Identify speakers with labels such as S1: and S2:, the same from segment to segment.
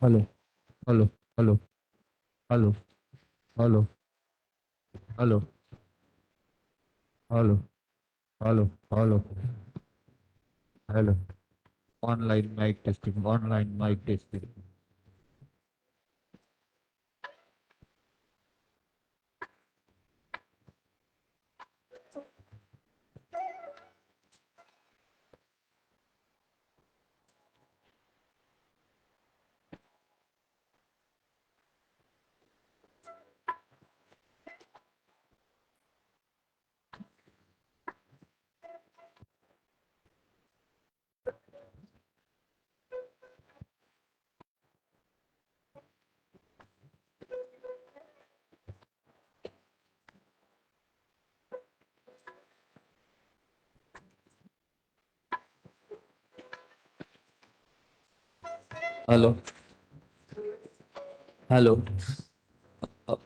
S1: Hello, hello, hello, hello, hello, hello, hello, hello, hello, hello. Online mic testing, online mic testing. Hello, hello. Uh,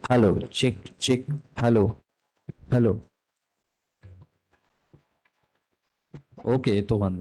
S1: Hello, check, check. Hello, hello. Okay, तो मान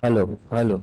S1: Hello, hello.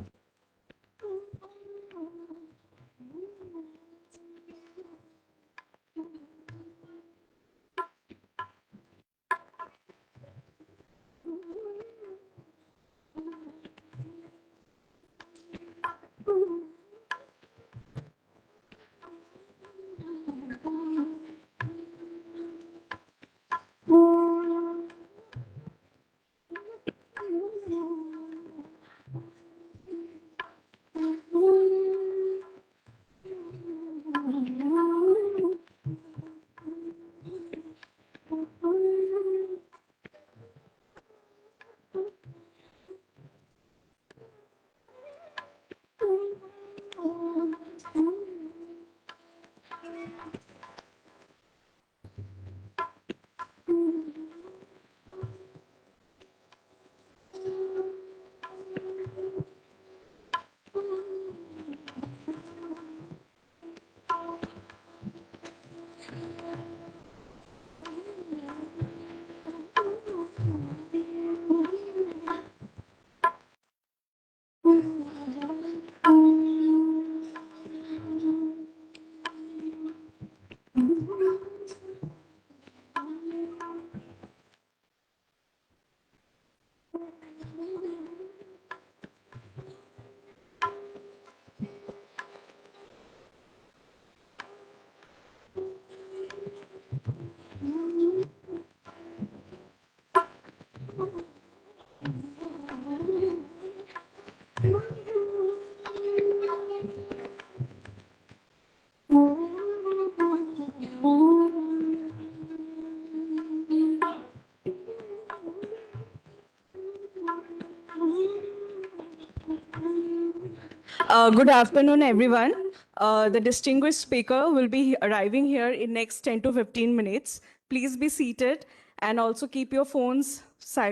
S2: Good afternoon, everyone. The distinguished speaker will be arriving here in next 10 to 15 minutes. Please be seated and also keep your phones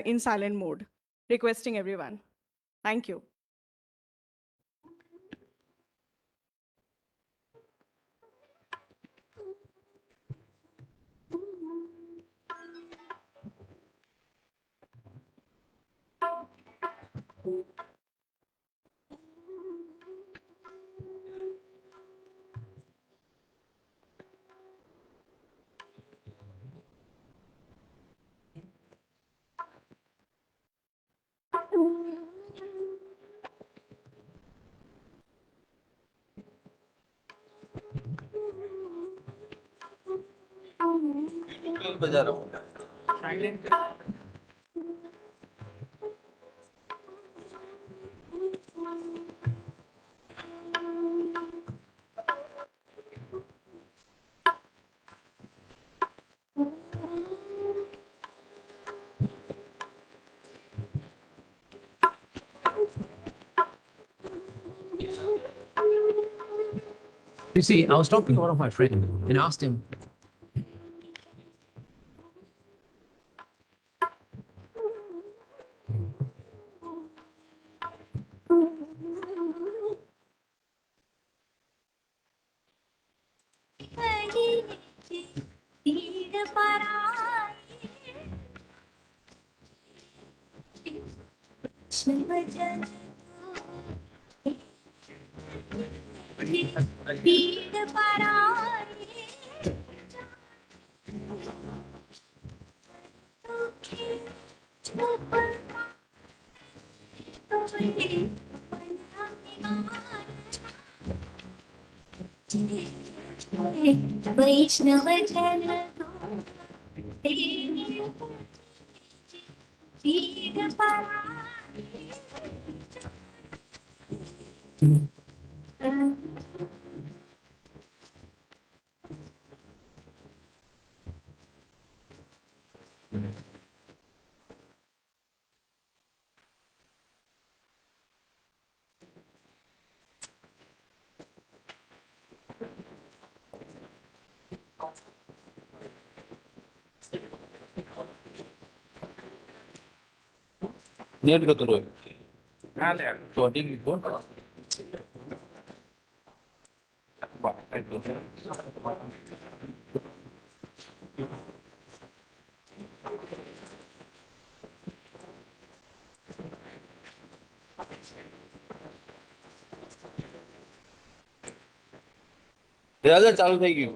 S2: in silent mode. Requesting everyone. Thank you.
S1: बजा रहा हूँ.
S3: You see, I was talking to one of my friends and asked him,
S4: वैष्णव जन पीर पराई
S1: Net का तो रोए. तो अधिक लिखो. દાદા ચાલુ થઈ ગયું.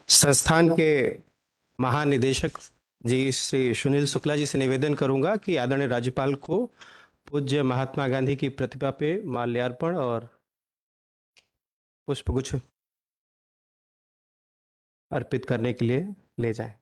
S5: संस्थान के महानिदेशक जी श्री सुनील शुक्ला जी से निवेदन करूंगा कि आदरणीय राज्यपाल को पूज्य महात्मा गांधी की प्रतिमा पे माल्यार्पण और पुष्पगुच्छ अर्पित करने के लिए ले जाएं।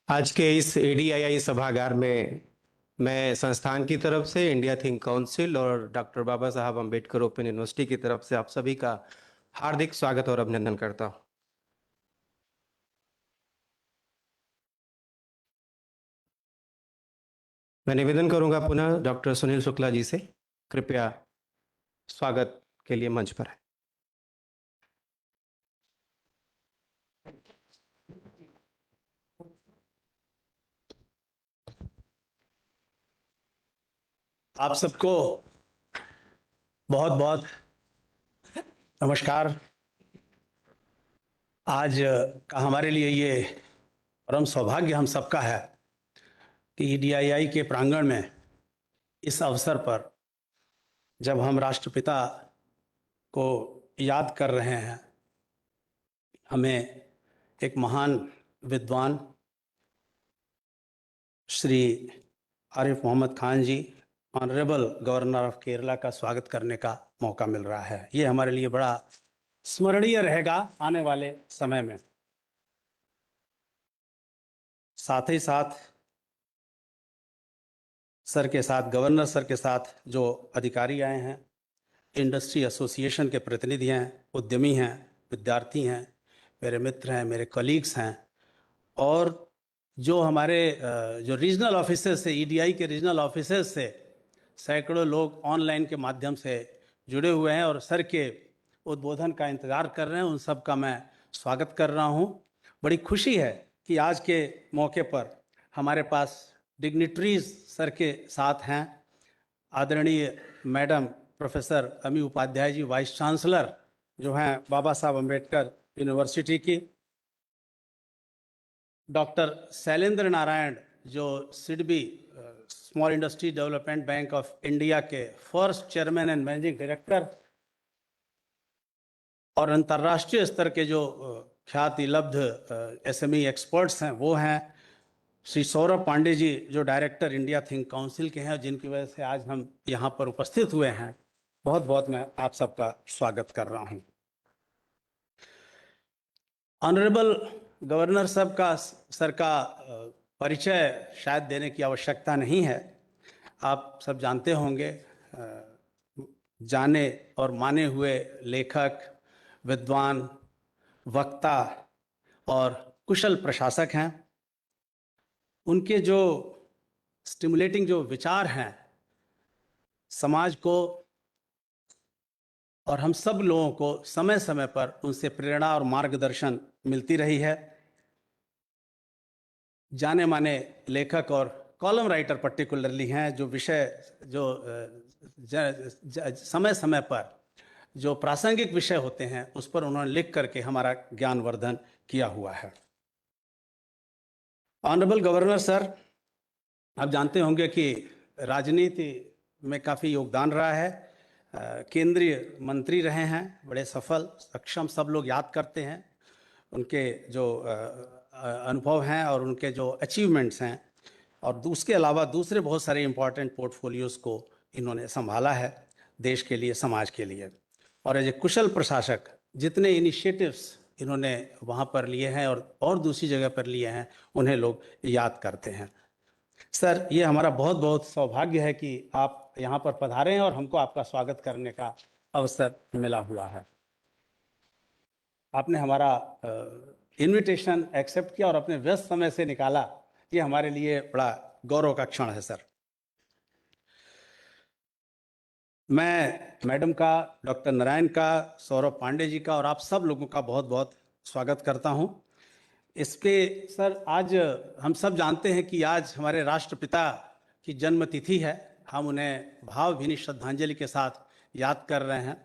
S5: आज के इस एडीआईआई सभागार में मैं संस्थान की तरफ से, इंडिया थिंक काउंसिल और डॉक्टर बाबा साहब अम्बेडकर ओपन यूनिवर्सिटी की तरफ से आप सभी का हार्दिक स्वागत और अभिनंदन करता हूं। मैं निवेदन करूंगा पुनः डॉक्टर सुनील शुक्ला जी से, कृपया स्वागत के लिए मंच पर है।
S6: आप सबको बहुत बहुत नमस्कार। आज का हमारे लिए ये परम सौभाग्य हम सबका है कि ईडीआईआई के प्रांगण में इस अवसर पर जब हम राष्ट्रपिता को याद कर रहे हैं, हमें एक महान विद्वान श्री आरिफ मोहम्मद खान जी, ऑनरेबल गवर्नर ऑफ केरला का स्वागत करने का मौका मिल रहा है। ये हमारे लिए बड़ा स्मरणीय रहेगा आने वाले समय में। साथ ही साथ सर के साथ, गवर्नर सर के साथ जो अधिकारी आए हैं, इंडस्ट्री एसोसिएशन के प्रतिनिधि हैं, उद्यमी हैं, विद्यार्थी हैं, मेरे मित्र हैं, मेरे कलीग्स हैं, और जो हमारे जो रीजनल ऑफिसर्स से, ईडीआई के रीजनल ऑफिसर्स से सैकड़ों लोग ऑनलाइन के माध्यम से जुड़े हुए हैं और सर के उद्बोधन का इंतज़ार कर रहे हैं, उन सब का मैं स्वागत कर रहा हूं। बड़ी खुशी है कि आज के मौके पर हमारे पास डिग्निटरीज सर के साथ हैं। आदरणीय मैडम प्रोफेसर अमी उपाध्याय जी, वाइस चांसलर जो हैं बाबा साहब अम्बेडकर यूनिवर्सिटी की, डॉक्टर शैलेंद्र नारायण जो SIDBI small industry development bank of India के first chairman and managing director, और अंतर्राष्ट्रीय स्तर के जो ख्याति लब्ध एसएमई एक्सपर्ट्स हैं वो हैं श्री सौरभ पांडे जी जो डायरेक्टर इंडिया थिंक काउंसिल के हैं, जिनकी वजह से आज हम यहाँ पर उपस्थित हुए हैं। बहुत बहुत मैं आप सबका स्वागत कर रहा हूँ। ऑनरेबल गवर्नर सर का परिचय शायद देने की आवश्यकता नहीं है। आप सब जानते होंगे, जाने और माने हुए लेखक, विद्वान, वक्ता और कुशल प्रशासक हैं। उनके जो स्टिमुलेटिंग जो विचार हैं, समाज को और हम सब लोगों को समय समय पर उनसे प्रेरणा और मार्गदर्शन मिलती रही है। जाने माने लेखक और कॉलम राइटर पर्टिकुलरली हैं, जो विषय जो समय समय पर जो प्रासंगिक विषय होते हैं उस पर उन्होंने लिख करके हमारा ज्ञानवर्धन किया हुआ है। ऑनरेबल गवर्नर सर, आप जानते होंगे कि राजनीति में काफ़ी योगदान रहा है, केंद्रीय मंत्री रहे हैं, बड़े सफल, सक्षम, सब लोग याद करते हैं उनके जो अनुभव हैं और उनके जो अचीवमेंट्स हैं, और उसके अलावा दूसरे बहुत सारे इम्पॉर्टेंट पोर्टफोलियोज़ को इन्होंने संभाला है देश के लिए, समाज के लिए। और एज ए कुशल प्रशासक जितने इनिशिएटिव्स इन्होंने वहाँ पर लिए हैं और दूसरी जगह पर लिए हैं, उन्हें लोग याद करते हैं। सर, ये हमारा बहुत बहुत सौभाग्य है कि आप यहाँ पर पधारे हैं और हमको आपका स्वागत करने का अवसर मिला हुआ है। आपने हमारा इनविटेशन एक्सेप्ट किया और अपने व्यस्त समय से निकाला, ये हमारे लिए बड़ा गौरव का क्षण है सर। मैं मैडम का, डॉक्टर नारायण का, सौरभ पांडे जी का और आप सब लोगों का बहुत बहुत स्वागत करता हूं। इस पे सर, आज हम सब जानते हैं कि आज हमारे राष्ट्रपिता की जन्म तिथि है। हम उन्हें भावभीनी श्रद्धांजलि के साथ याद कर रहे हैं।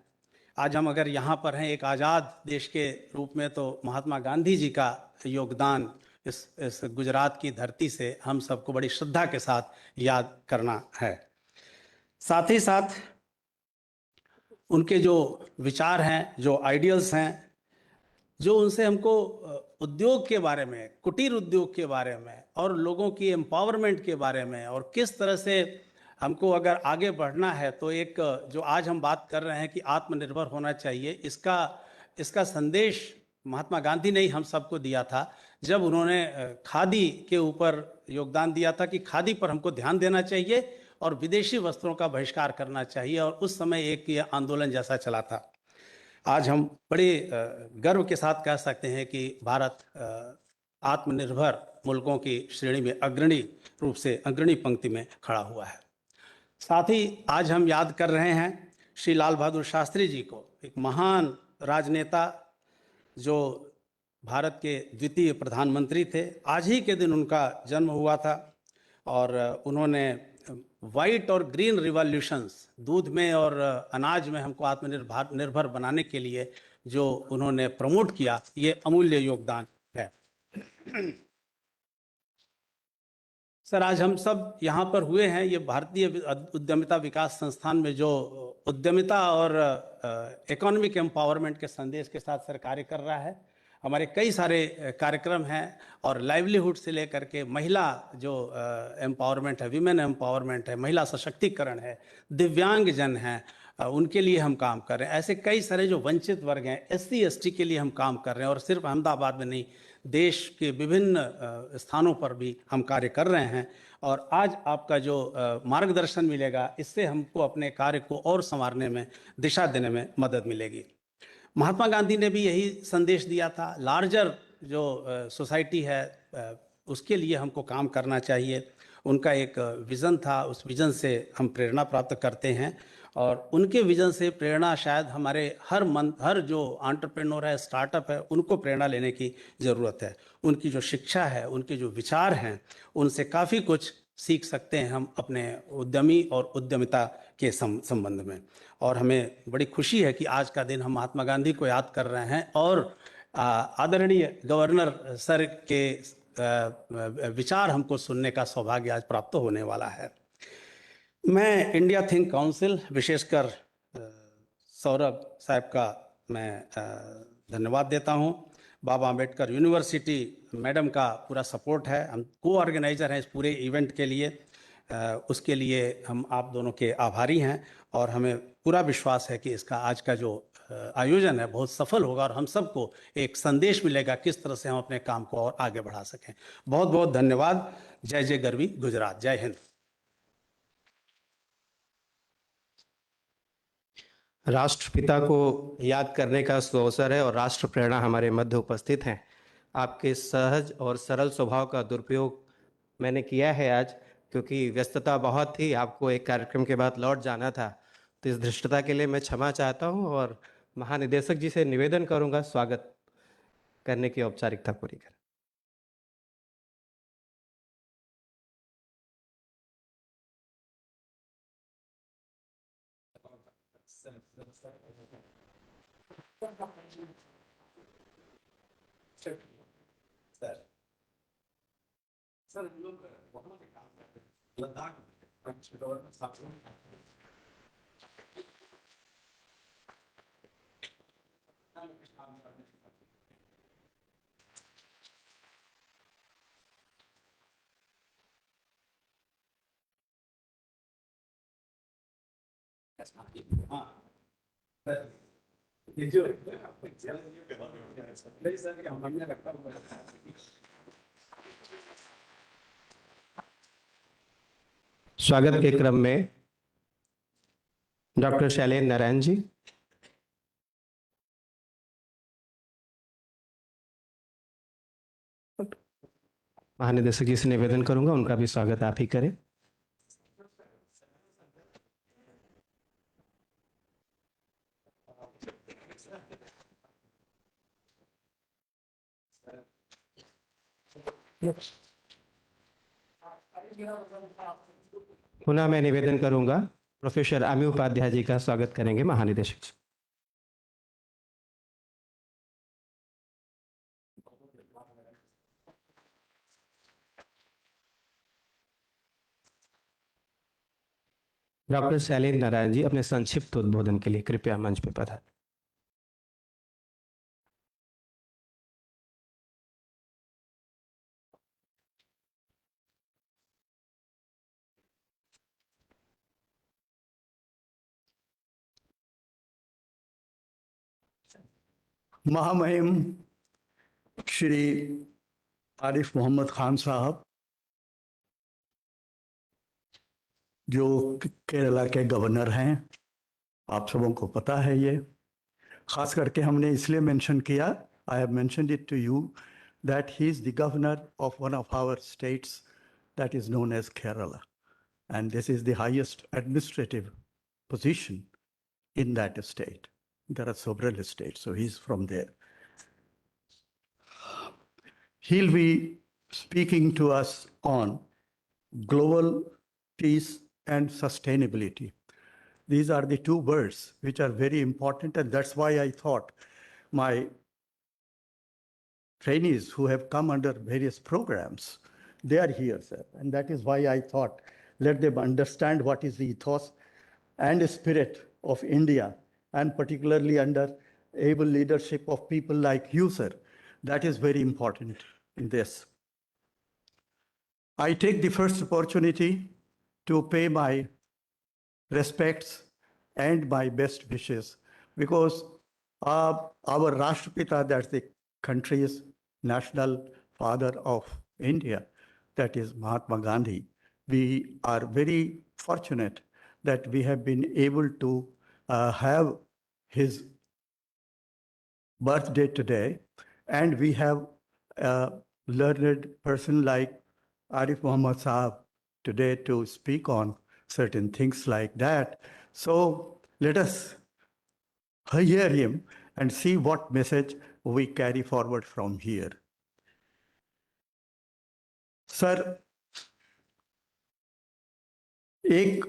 S6: आज हम अगर यहाँ पर हैं एक आज़ाद देश के रूप में, तो महात्मा गांधी जी का योगदान इस गुजरात की धरती से हम सबको बड़ी श्रद्धा के साथ याद करना है। साथ ही साथ उनके जो विचार हैं, जो आइडियल्स हैं, जो उनसे हमको उद्योग के बारे में, कुटीर उद्योग के बारे में और लोगों की एम्पावरमेंट के बारे में, और किस तरह से हमको अगर आगे बढ़ना है, तो एक जो आज हम बात कर रहे हैं कि आत्मनिर्भर होना चाहिए, इसका संदेश महात्मा गांधी ने ही हम सबको दिया था जब उन्होंने खादी के ऊपर योगदान दिया था कि खादी पर हमको ध्यान देना चाहिए और विदेशी वस्त्रों का बहिष्कार करना चाहिए, और उस समय एक ये आंदोलन जैसा चला था। आज हम बड़े गर्व के साथ कह सकते हैं कि भारत आत्मनिर्भर मुल्कों की श्रेणी में अग्रणी रूप से अग्रणी पंक्ति में खड़ा हुआ है। साथ ही आज हम याद कर रहे हैं श्री लाल बहादुर शास्त्री जी को, एक महान राजनेता जो भारत के द्वितीय प्रधानमंत्री थे। आज ही के दिन उनका जन्म हुआ था और उन्होंने वाइट और ग्रीन रिवॉल्यूशंस, दूध में और अनाज में हमको आत्मनिर्भर बनाने के लिए जो उन्होंने प्रमोट किया, ये अमूल्य योगदान है। सर, आज हम सब यहाँ पर हुए हैं, ये भारतीय उद्यमिता विकास संस्थान में जो उद्यमिता और इकोनॉमिक एम्पावरमेंट के संदेश के साथ सर कार्य कर रहा है। हमारे कई सारे कार्यक्रम हैं और लाइवलीहुड से लेकर के महिला जो एम्पावरमेंट है, विमेन एम्पावरमेंट है, महिला सशक्तिकरण है, दिव्यांग जन हैं, उनके लिए हम काम कर रहे हैं। ऐसे कई सारे जो वंचित वर्ग हैं, SC ST के लिए हम काम कर रहे हैं, और सिर्फ अहमदाबाद में नहीं, देश के विभिन्न स्थानों पर भी हम कार्य कर रहे हैं। और आज आपका जो मार्गदर्शन मिलेगा, इससे हमको अपने कार्य को और संवारने में, दिशा देने में मदद मिलेगी। महात्मा गांधी ने भी यही संदेश दिया था, लार्जर जो सोसाइटी है उसके लिए हमको काम करना चाहिए। उनका एक विज़न था, उस विज़न से हम प्रेरणा प्राप्त करते हैं, और उनके विज़न से प्रेरणा शायद हमारे हर जो एंटरप्रेन्योर है, स्टार्टअप है, उनको प्रेरणा लेने की ज़रूरत है। उनकी जो शिक्षा है, उनके जो विचार हैं, उनसे काफ़ी कुछ सीख सकते हैं हम अपने उद्यमी और उद्यमिता के संबंध में। और हमें बड़ी खुशी है कि आज का दिन हम महात्मा गांधी को याद कर रहे हैं, और आदरणीय गवर्नर सर के विचार हमको सुनने का सौभाग्य आज प्राप्त होने वाला है। मैं इंडिया थिंक काउंसिल, विशेषकर सौरभ साहब का मैं धन्यवाद देता हूं। बाबा अम्बेडकर यूनिवर्सिटी मैडम का पूरा सपोर्ट है, हम को-ऑर्गेनाइजर हैं इस पूरे इवेंट के लिए। उसके लिए हम आप दोनों के आभारी हैं, और हमें पूरा विश्वास है कि इसका आज का जो आयोजन है बहुत सफल होगा, और हम सबको एक संदेश मिलेगा किस तरह से हम अपने काम को और आगे बढ़ा सकें। बहुत बहुत धन्यवाद। जय जय गरवी गुजरात। जय हिंद।
S5: राष्ट्रपिता को याद करने का अवसर है और राष्ट्र प्रेरणा हमारे मध्य उपस्थित हैं। आपके सहज और सरल स्वभाव का दुरुपयोग मैंने किया है आज, क्योंकि व्यस्तता बहुत थी, आपको एक कार्यक्रम के बाद लौट जाना था। तो इस धृष्टता के लिए मैं क्षमा चाहता हूं, और महानिदेशक जी से निवेदन करूंगा स्वागत करने की औपचारिकता पूरी करें।
S6: सर, हम लोग वहाँ पे काम करते हैं, लद्दाख में। हाँ,
S5: स्वागत के क्रम में डॉक्टर शैलेंद्र नारायण जी, महानिदेशक जी से निवेदन करूंगा उनका भी स्वागत आप ही करें। पुनः मैं निवेदन करूंगा प्रोफेसर अमी उपाध्याय जी का स्वागत करेंगे महानिदेशक जी। डॉक्टर शैलेंद्र नारायण जी अपने संक्षिप्त उद्बोधन के लिए कृपया मंच पर पधारें।
S7: महामहिम श्री आरिफ मोहम्मद खान साहब, जो केरला के गवर्नर हैं, आप सबों को पता है ये। खास करके हमने इसलिए मेंशन किया, I have mentioned it to you that he is the governor of one of our states that is known as Kerala, and this is the highest administrative position in that state. There are several states, so he's from there. He'll be speaking to us on global peace and sustainability. These are the two words which are very important, and that's why I thought my trainees who have come under various programs, they are here, sir. And that is why I thought, let them understand what is the ethos and spirit of India, and particularly under able leadership of people like you, sir. That is very important in this. I take the first opportunity to pay my respects and my best wishes, because our Rashtrapita, that's the country's national father of India, that is Mahatma Gandhi. We are very fortunate that we have been able to have his birthday today, and we have a learned person like Arif Muhammad Saab today to speak on certain things like that. So let us hear him and see what message we carry forward from here. Sir, एक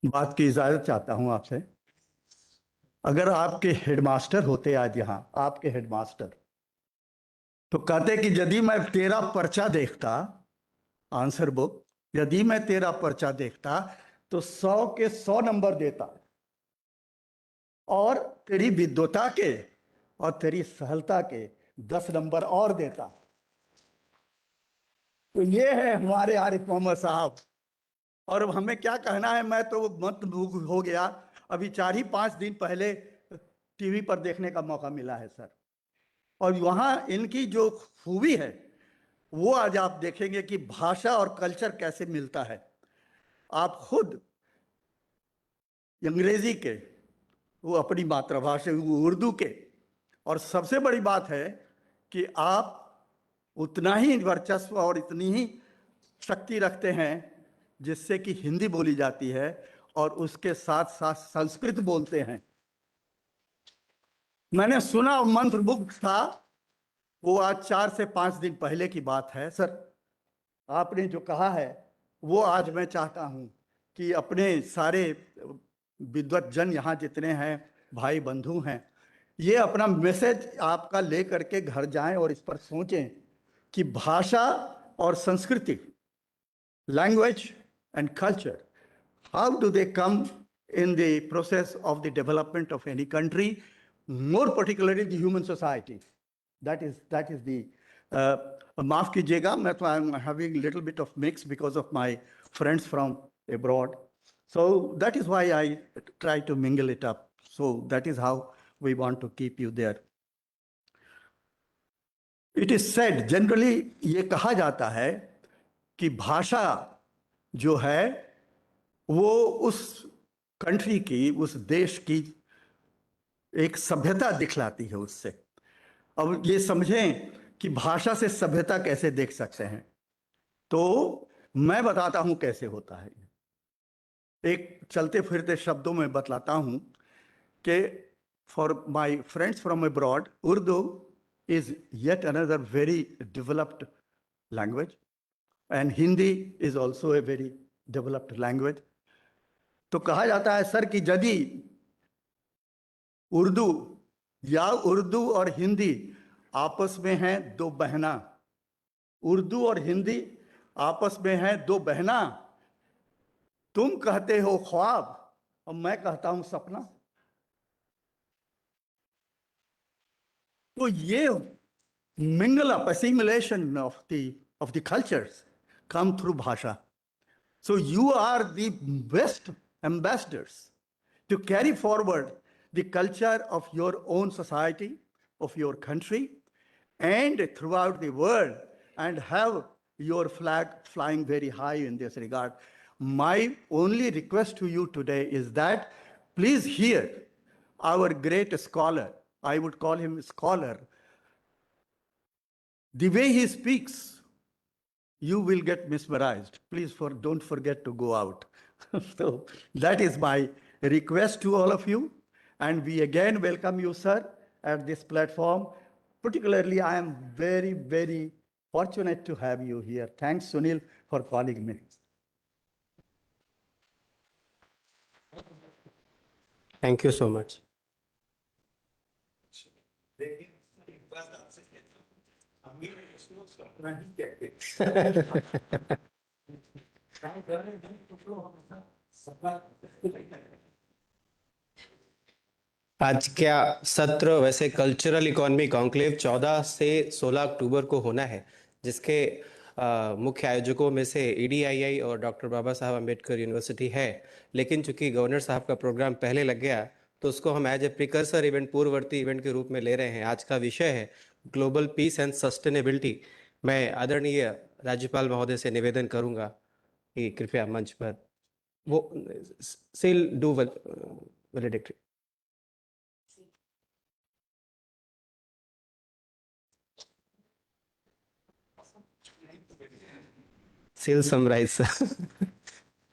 S7: बात की इजाजत चाहता हूं आपसे। अगर आपके headmaster होते आज यहाँ, आपके हेडमास्टर, तो कहते कि यदि मैं तेरा पर्चा देखता, आंसर बुक, यदि मैं तेरा पर्चा देखता तो 100 के 100 नंबर देता, और तेरी विद्वता के और तेरी सहलता के 10 नंबर और देता। तो ये है हमारे आरिफ मोहम्मद साहब। और हमें क्या कहना है, मैं तो मंत्रमुग्ध हो गया। अभी 4 ही 5 दिन पहले टीवी पर देखने का मौका मिला है सर, और वहाँ इनकी जो खूबी है वो आज आप देखेंगे कि भाषा और कल्चर कैसे मिलता है। आप खुद अंग्रेजी के, वो अपनी मातृभाषा उर्दू के, और सबसे बड़ी बात है कि आप उतना ही वर्चस्व और इतनी ही शक्ति रखते हैं जिससे कि हिंदी बोली जाती है, और उसके साथ साथ संस्कृत बोलते हैं। मैंने सुना, मंत्रमुग्ध था। वो आज 4 से 5 दिन पहले की बात है सर। आपने जो कहा है वो आज मैं चाहता हूं कि अपने सारे विद्वत जन यहाँ जितने हैं, भाई बंधु हैं, ये अपना मैसेज आपका ले करके घर जाएं और इस पर सोचें कि भाषा और संस्कृति, language and culture, how do they come in the process of the development of any country, more particularly the human society. That is the maaf kijiyega, I'm having a little bit of mix because of my friends from abroad. So that is why I try to mingle it up. So that is how we want to keep you there. It is said, generally ये कहा जाता है कि भाषा जो है वो उस कंट्री की, उस देश की एक सभ्यता दिखलाती है उससे। अब ये समझें कि भाषा से सभ्यता कैसे देख सकते हैं, तो मैं बताता हूं कैसे होता है। एक चलते फिरते शब्दों में बतलाता हूं कि for my friends from abroad, Urdu is yet another very developed language and Hindi is also a very developed language. तो कहा जाता है सर कि यदि उर्दू या उर्दू और हिंदी आपस में हैं दो बहना, उर्दू और हिंदी आपस में हैं दो बहना, तुम कहते हो ख्वाब और मैं कहता हूं सपना। तो ये mingle up, assimilation of the cultures come through bhasha. So you are the best ambassadors to carry forward the culture of your own society, of your country, and throughout the world, and have your flag flying very high in this regard. My only request to you today is that please hear our great scholar, I would call him scholar. The way he speaks, you will get mesmerized. Please don't forget to go out. So that is my request to all of you. And we again welcome you, sir, at this platform. Particularly, I am very, very fortunate to have you here. Thanks, Sunil, for calling me.
S5: Thank you so much. आज क्या सत्र वैसे cultural economy conclave 14 से 16 अक्टूबर को होना है, जिसके मुख्य आयोजकों में से EDII और डॉक्टर बाबा साहब अम्बेडकर यूनिवर्सिटी है। लेकिन चूंकि गवर्नर साहब का प्रोग्राम पहले लग गया तो उसको हम एज ए प्रिकर्सर इवेंट, पूर्ववर्ती इवेंट के रूप में ले रहे हैं। आज का विषय है ग्लोबल पीस एंड सस्टेनेबिलिटी। मैं आदरणीय राज्यपाल महोदय से निवेदन करूंगा कि कृपया मंच पर वो seal do valedictory. Seal summarize.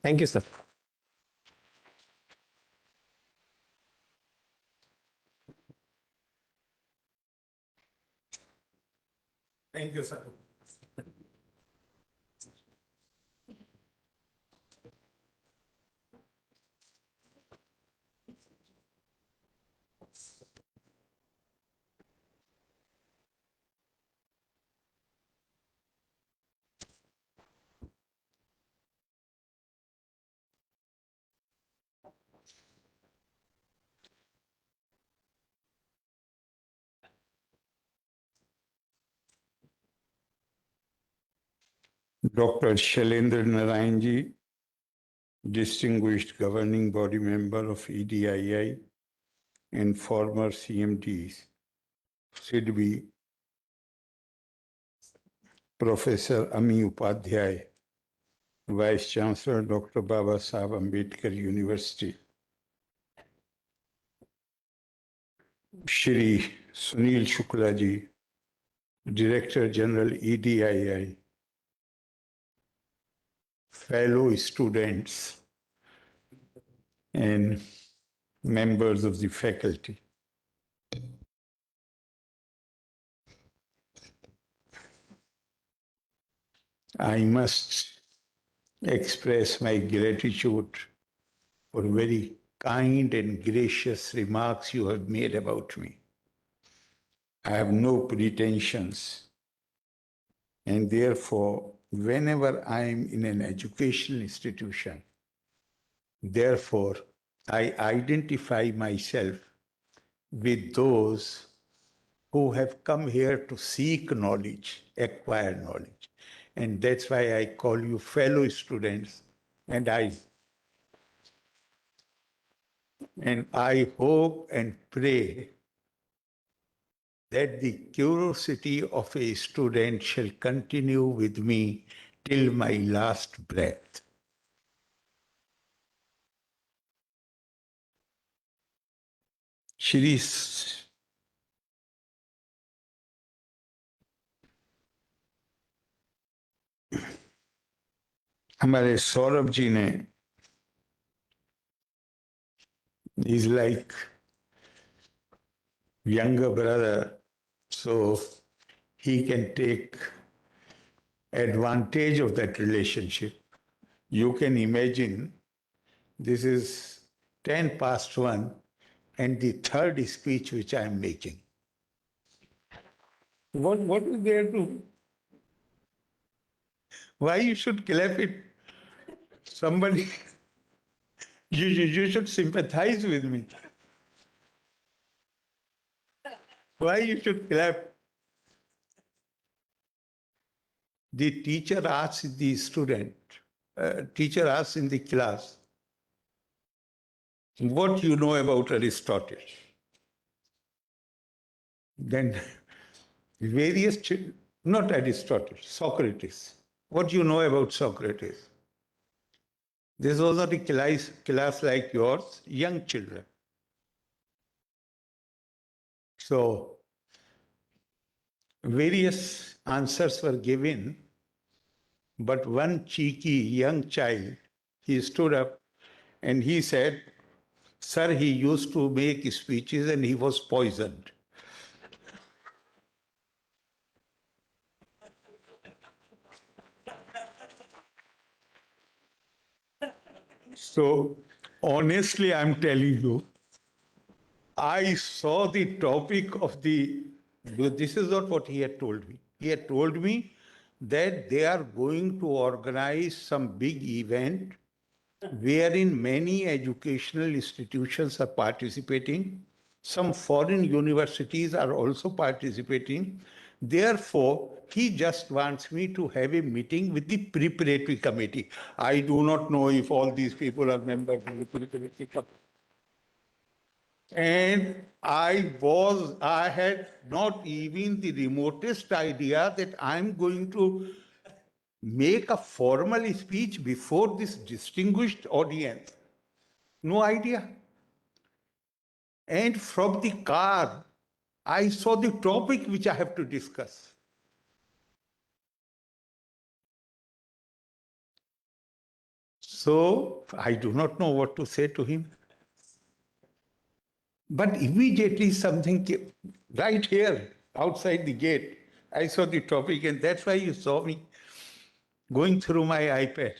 S5: Thank you, sir.
S7: Thank you, sir.
S8: Dr. Shailendra Narayan ji, distinguished governing body member of EDII and former CMDs, SIDBI, Professor Ami Upadhyay, Vice Chancellor Dr. Baba Saheb Ambedkar University, Shri Sunil Shukla ji, Director General EDII, fellow students and members of the faculty. I must express my gratitude for very kind and gracious remarks you have made about me. I have no pretensions, and therefore, whenever I am in an educational institution, therefore, I identify myself with those who have come here to seek knowledge, acquire knowledge. And that's why I call you fellow students, and I hope and pray that the curiosity of a student shall continue with me till my last breath. Shri हमारे सौरभ जी ने is like younger brother, so he can take advantage of that relationship. You can imagine this is 10 past 1 and the third speech which I am making. What is there to? Why you should clap it? Somebody, you should sympathize with me. Why you should clap? The teacher asks the student, teacher asks in the class, what you know about Aristotle? Then various, not Aristotle, Socrates. What do you know about Socrates? This was not a class like yours, young children. So various answers were given, but one cheeky young child, he stood up and he said, sir, he used to make speeches and he was poisoned. So honestly, I'm telling you, I saw the topic of this is not what he had told me. He had told me that they are going to organize some big event wherein many educational institutions are participating. Some foreign universities are also participating. Therefore, he just wants me to have a meeting with the preparatory committee. I do not know if all these people are members of the preparatory committee. And I had not even the remotest idea that I'm going to make a formal speech before this distinguished audience. No idea. And from the car, I saw the topic which I have to discuss. So I do not know what to say to him. But immediately something came right here, outside the gate. I saw the topic, and that's why you saw me going through my iPad.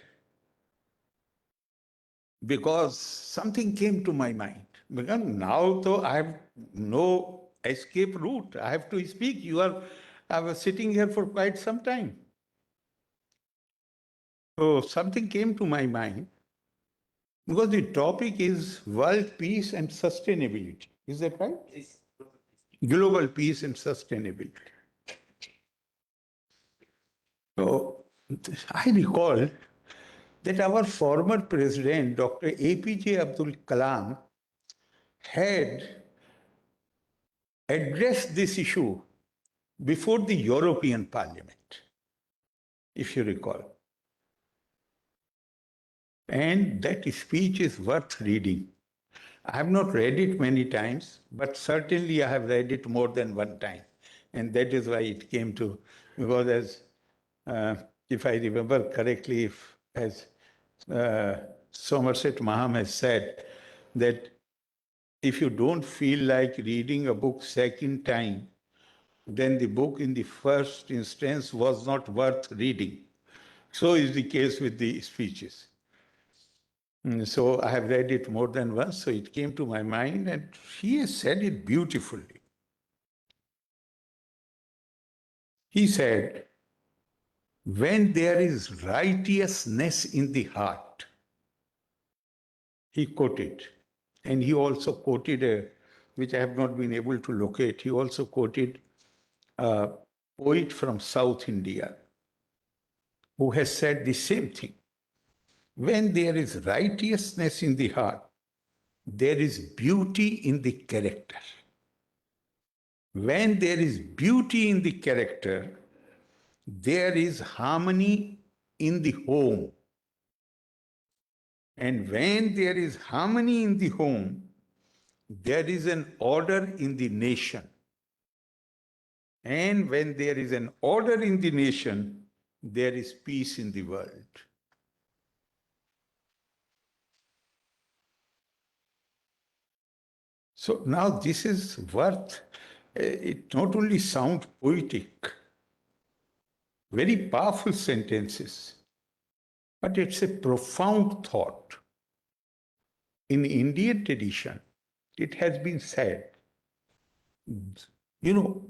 S8: Because something came to my mind. Because now, though, I have no escape route. I have to speak. I was sitting here for quite some time. So something came to my mind. Because the topic is world peace and sustainability. Is that right? Yes. Global peace and sustainability. So I recall that our former president, Dr. APJ Abdul Kalam, had addressed this issue before the European Parliament, if you recall. And that speech is worth reading. I have not read it many times, but certainly I have read it more than one time. And that is why it came to, because if I remember correctly, as Somerset Maugham has said, that if you don't feel like reading a book second time, then the book in the first instance was not worth reading. So is the case with the speeches. So I have read it more than once, so it came to my mind, and he has said it beautifully. He said, when there is righteousness in the heart, he quoted, and he also quoted, which I have not been able to locate, he also quoted a poet from South India who has said the same thing. When there is righteousness in the heart, there is beauty in the character. when there is beauty in the character, there is harmony in the home. And when there is harmony in the home, there is an order in the nation. And when there is an order in the nation, there is peace in the world. So now this is worth, it not only sounds poetic, very powerful sentences, but it's a profound thought. In Indian tradition, it has been said, you know,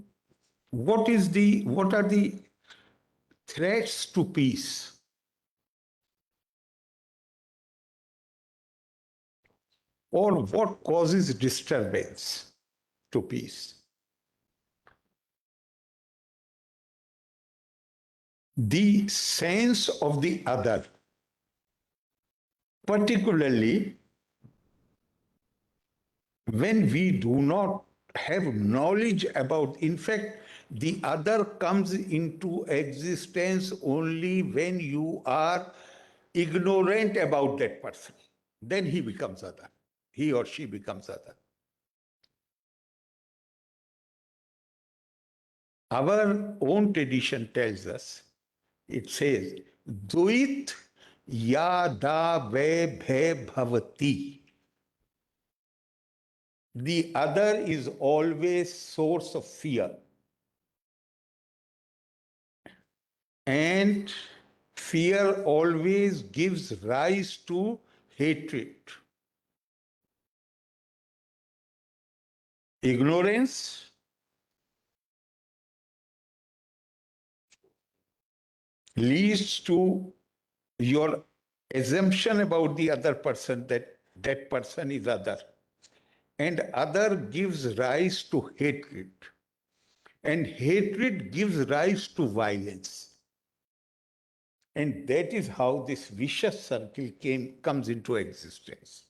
S8: what are the threats to peace? Or what causes disturbance to peace? The sense of the other, particularly when we do not have knowledge about, in fact, the other comes into existence only when you are ignorant about that person. Then he becomes other. He or she becomes other. Our own tradition tells us, it says, Duit yada ve bhe bhavati. The other is always source of fear. And fear always gives rise to hatred. Ignorance leads to your assumption about the other person, that that person is other. And other gives rise to hatred. And hatred gives rise to violence. And that is how this vicious circle comes into existence.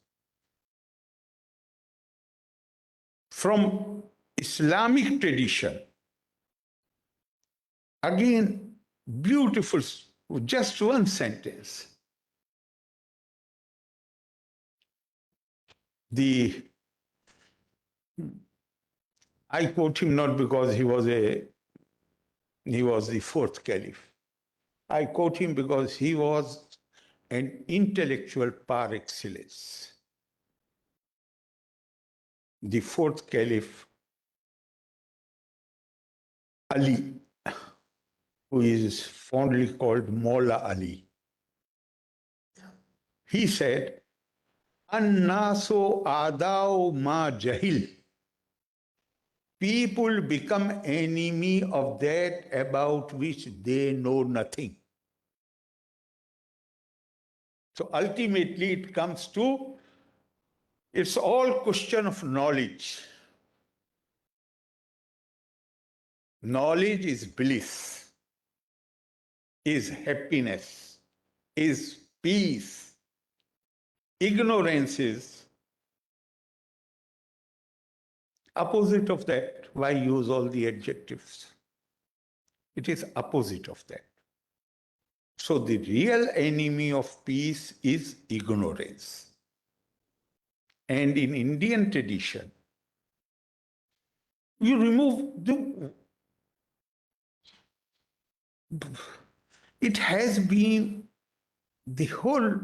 S8: From Islamic tradition, again, beautiful, just one sentence. I quote him not because he was the fourth caliph. I quote him because he was an intellectual par excellence. The fourth caliph, Ali, who is fondly called Maula Ali. He said, Annaso adao ma jahil. People become enemy of that about which they know nothing. So ultimately it comes to, it's all question of knowledge. Knowledge is bliss, is happiness, is peace. Ignorance is opposite of that. Why use all the adjectives? It is opposite of that. So the real enemy of peace is ignorance. And in Indian tradition, you remove it has been the whole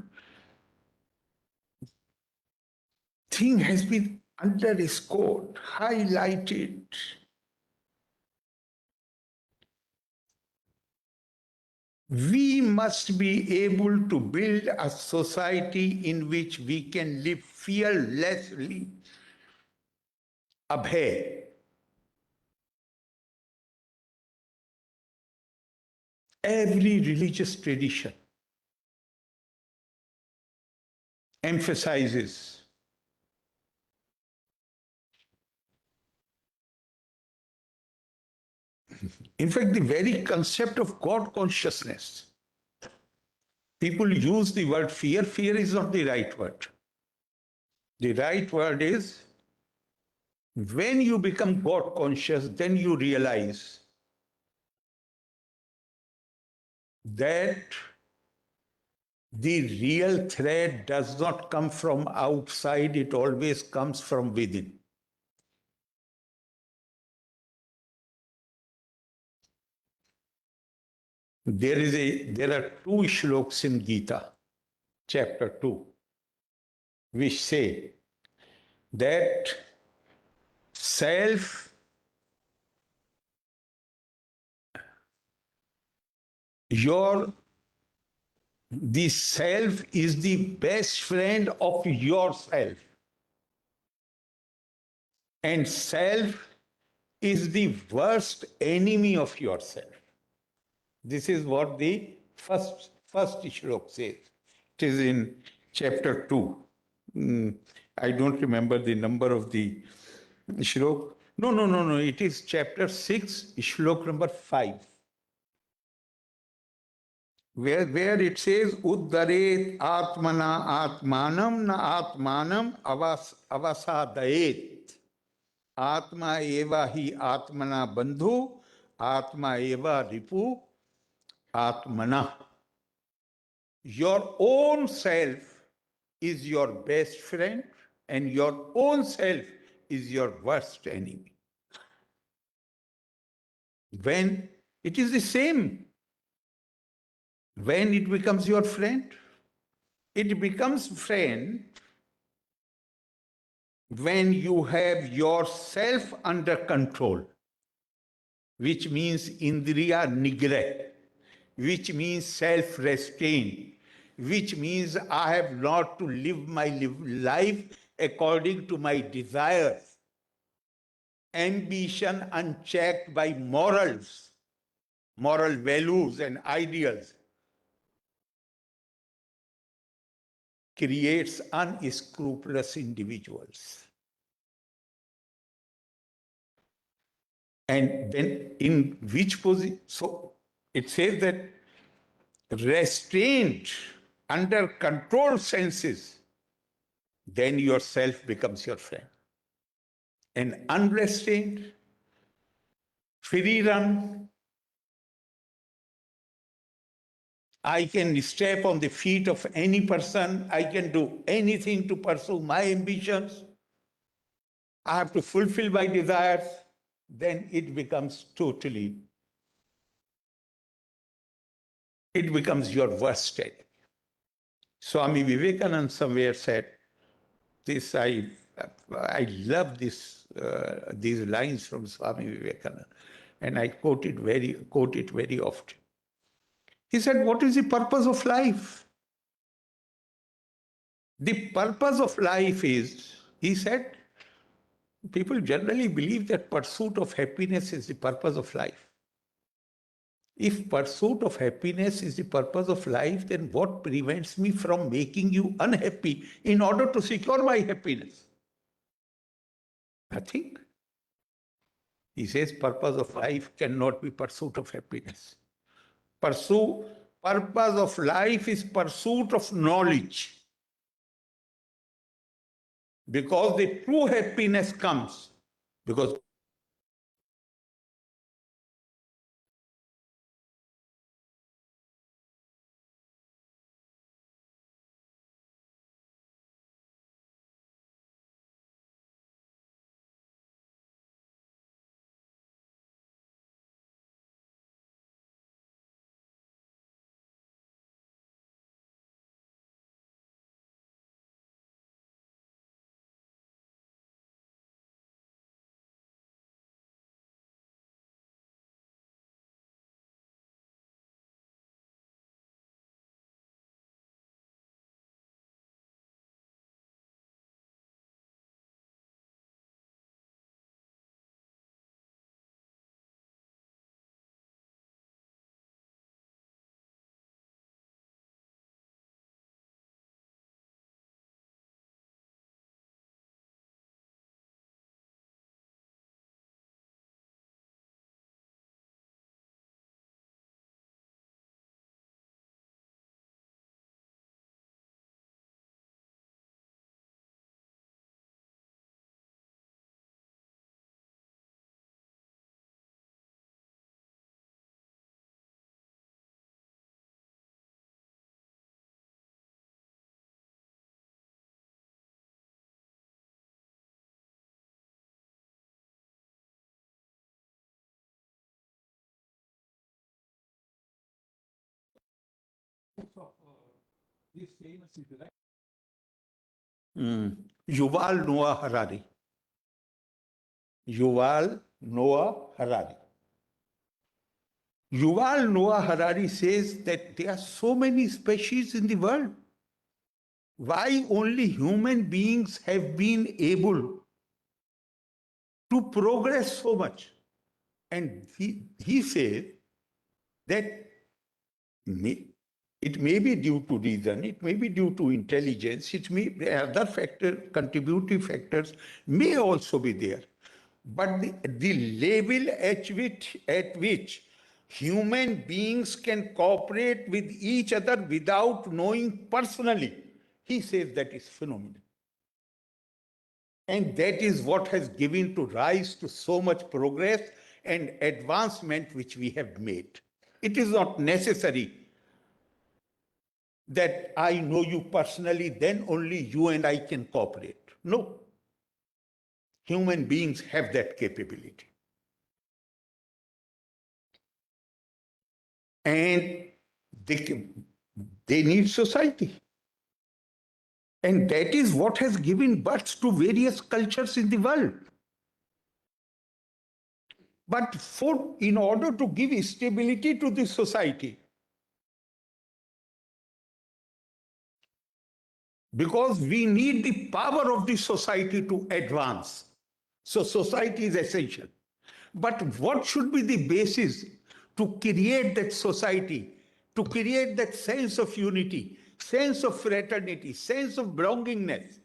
S8: thing has been underscored, highlighted. We must be able to build a society in which we can live fearlessly. Abhay. Every religious tradition emphasizes in fact, the very concept of God consciousness. People use the word fear. Fear is not the right word. The right word is When you become God conscious, then you realize that the real threat does not come from outside, it always comes from within. There are two shlokas in Gita, chapter 2, which say that self, the self is the best friend of yourself, and self is the worst enemy of yourself. This is what the first shlok says. It is in chapter 2. I don't remember the number of the shlok. No. It is chapter 6, shlok number 5. Where it says, Uddaret Atmana Atmanam na Atmanam avasadayet. Atma eva hi Atmana bandhu, Atma eva ripu Atmana. Your own self is your best friend, and your own self is your worst enemy. When it is the same, when it becomes your friend, it becomes friend when you have yourself under control, which means indriya nigrah, which means self-restraint, which means I have not to live my life according to my desires, ambition unchecked by morals, moral values and ideals, creates unscrupulous individuals. And then in which position? So it says that restraint under controlled senses, then yourself becomes your friend. And unrestrained, free run, I can step on the feet of any person, I can do anything to pursue my ambitions, I have to fulfill my desires, then it becomes your worst enemy. Swami Vivekananda somewhere said, this I love these lines from Swami Vivekananda, and I quote it very often. He said, what is the purpose of life? The purpose of life is, he said, people generally believe that pursuit of happiness is the purpose of life. If pursuit of happiness is the purpose of life, then what prevents me from making you unhappy in order to secure my happiness? Nothing. He says purpose of life cannot be pursuit of happiness. Purpose of life is pursuit of knowledge. Because the true happiness comes because Yuval Noah Harari. Yuval Noah Harari. Yuval Noah Harari says that there are so many species in the world. Why only human beings have been able to progress so much? And he says that it may be due to reason, it may be due to intelligence, it may other contributive factors may also be there. But the level at which human beings can cooperate with each other without knowing personally, he says that is phenomenal. And that is what has given to rise to so much progress and advancement which we have made. It is not necessary that I know you personally, then only you and I can cooperate. No. Human beings have that capability. And they need society. And that is what has given birth to various cultures in the world. But in order to give stability to the society, because we need the power of the society to advance. So society is essential. But what should be the basis to create that society, to create that sense of unity, sense of fraternity, sense of belongingness?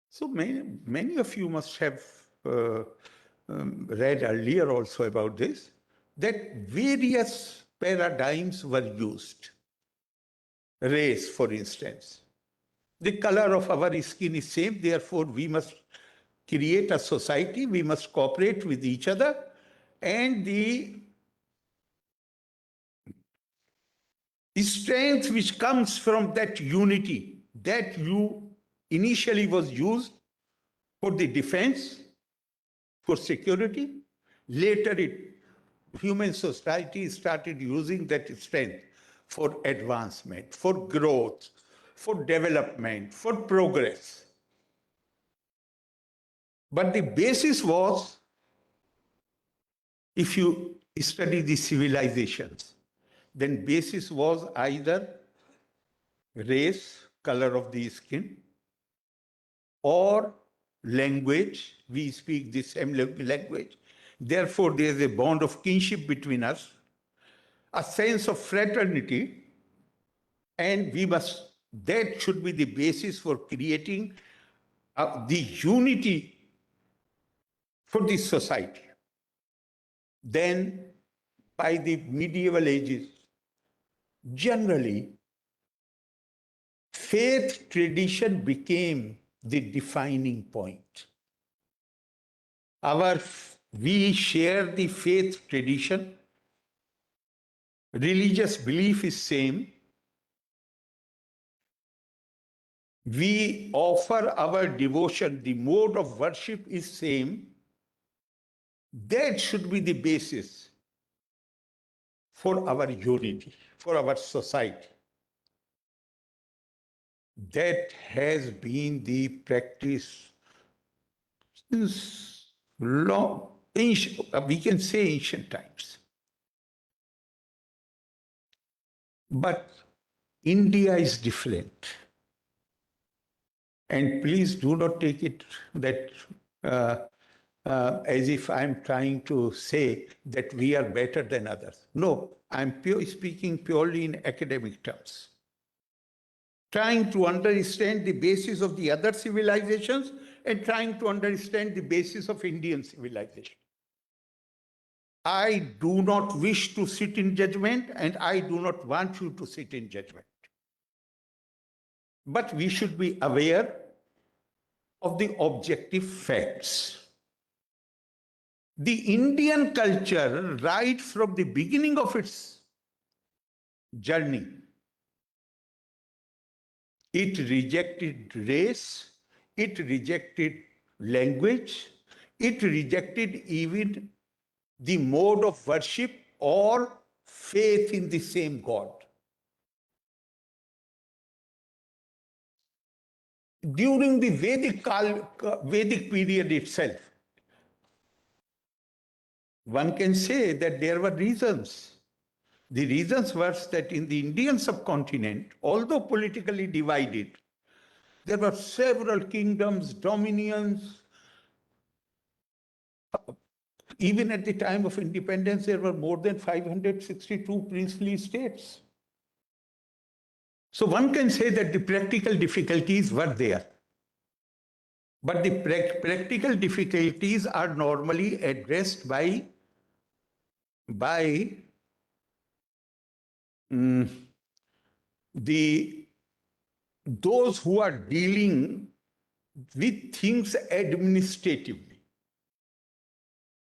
S8: So many of you must have read earlier also about this, that various paradigms were used. Race, for instance. The color of our skin is same, therefore we must create a society, we must cooperate with each other, and the strength which comes from that unity, that initially was used for the defense, for security. Later, human society started using that strength for advancement, for growth, for development, for progress. But the basis was, if you study the civilizations, then basis was either race, color of the skin, or language. We speak the same language. Therefore, there is a bond of kinship between us, a sense of fraternity, and that should be the basis for creating the unity for this society. Then, by the medieval ages, generally, faith tradition became the defining point. We share the faith tradition. Religious belief is same. We offer our devotion, the mode of worship is same. That should be the basis for our unity, for our society. That has been the practice since we can say ancient times. But India is different. And please do not take it that as if I'm trying to say that we are better than others. No, I'm speaking purely in academic terms. Trying to understand the basis of the other civilizations and trying to understand the basis of Indian civilization. I do not wish to sit in judgment, and I do not want you to sit in judgment. But we should be aware of the objective facts. The Indian culture, right from the beginning of its journey, it rejected race, it rejected language, it rejected even the mode of worship or faith in the same God. During the Vedic period itself, one can say that there were reasons. The reasons were that in the Indian subcontinent, although politically divided, there were several kingdoms, dominions. Even at the time of independence, there were more than 562 princely states. So one can say that the practical difficulties were there. But the practical difficulties are normally addressed by those who are dealing with things administratively.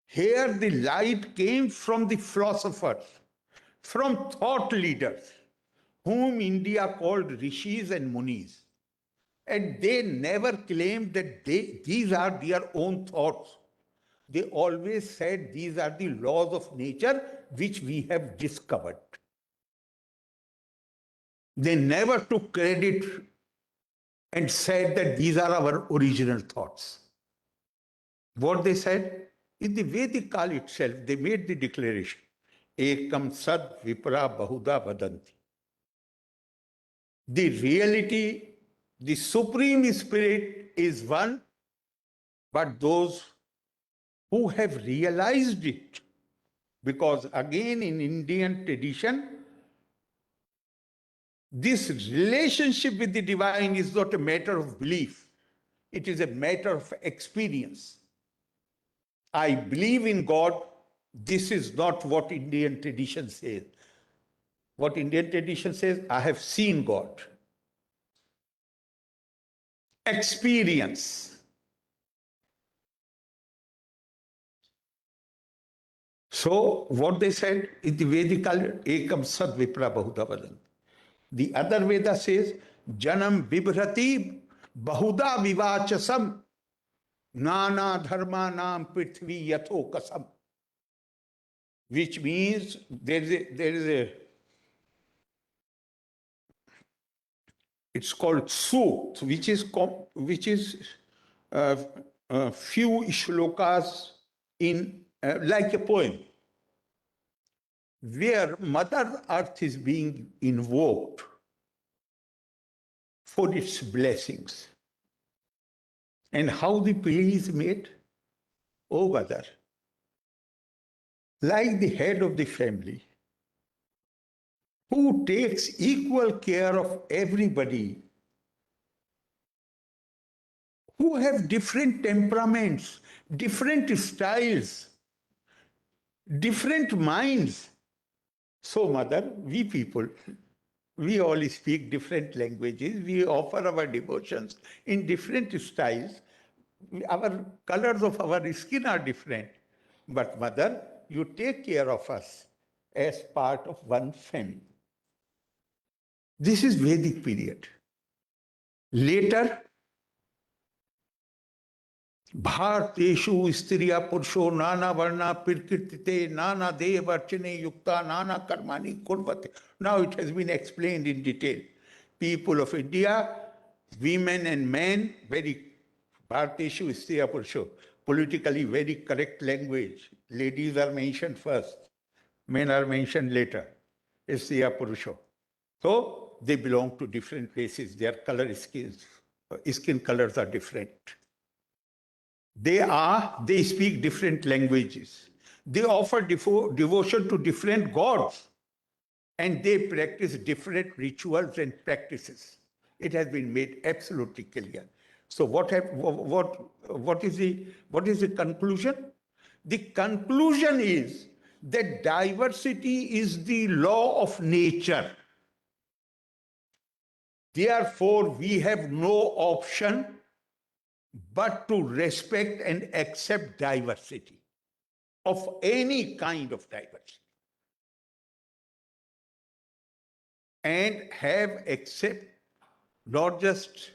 S8: Here the light came from the philosophers, from thought leaders, whom India called rishis and munis. And they never claimed that these are their own thoughts. They always said these are the laws of nature which we have discovered. They never took credit and said that these are our original thoughts. What they said? In the Vedic Kal itself, they made the declaration, Ekam sad vipra bahuda vadanti. The reality, the Supreme Spirit is one, but those who have realized it, because again in Indian tradition, this relationship with the divine is not a matter of belief. It is a matter of experience. I believe in God. This is not what Indian tradition says. What Indian tradition says, I have seen God. Experience. So what they said in the Vedic, Ekam Sad Vipra Bahuda Vadan. The other Veda says, Janam Vibhrati Bahuda Vivachasam Nana Dharma Nam Prithvi Yatho Kasam. Which means there is a it's called Sut, which is few shlokas in like a poem, where Mother Earth is being invoked for its blessings. And how the plea is made? Oh, Mother, like the head of the family, who takes equal care of everybody, who have different temperaments, different styles, different minds. So, Mother, we people, we all speak different languages. We offer our devotions in different styles. Our colors of our skin are different. But, Mother, you take care of us as part of one family. This is Vedic period. Later, Bharteshu Striya Pursho Nana Varna Pirkirtite Nana Dev Archane Yukta Nana Karmani Kurvate. Now it has been explained in detail. People of India, women and men, very Bharteshu Striya Pursho, politically very correct language. Ladies are mentioned first, men are mentioned later. Striya Purusho. So they belong to different races. Their skin colors are different. They speak different languages. They offer devotion to different gods, and they practice different rituals and practices. It has been made absolutely clear. So what is the conclusion? The conclusion is that diversity is the law of nature. Therefore, we have no option but to respect and accept diversity, of any kind of diversity. And accept, not just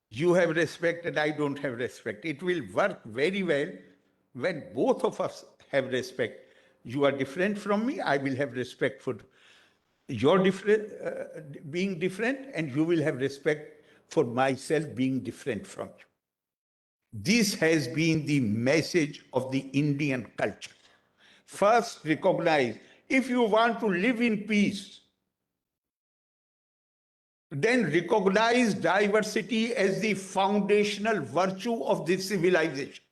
S8: you have respect and I don't have respect. It will work very well when both of us have respect. You are different from me, I will have respect for your different, being different, and you will have respect for myself being different from you. This has been the message of the Indian culture. First, recognize, if you want to live in peace, then recognize diversity as the foundational virtue of this civilization.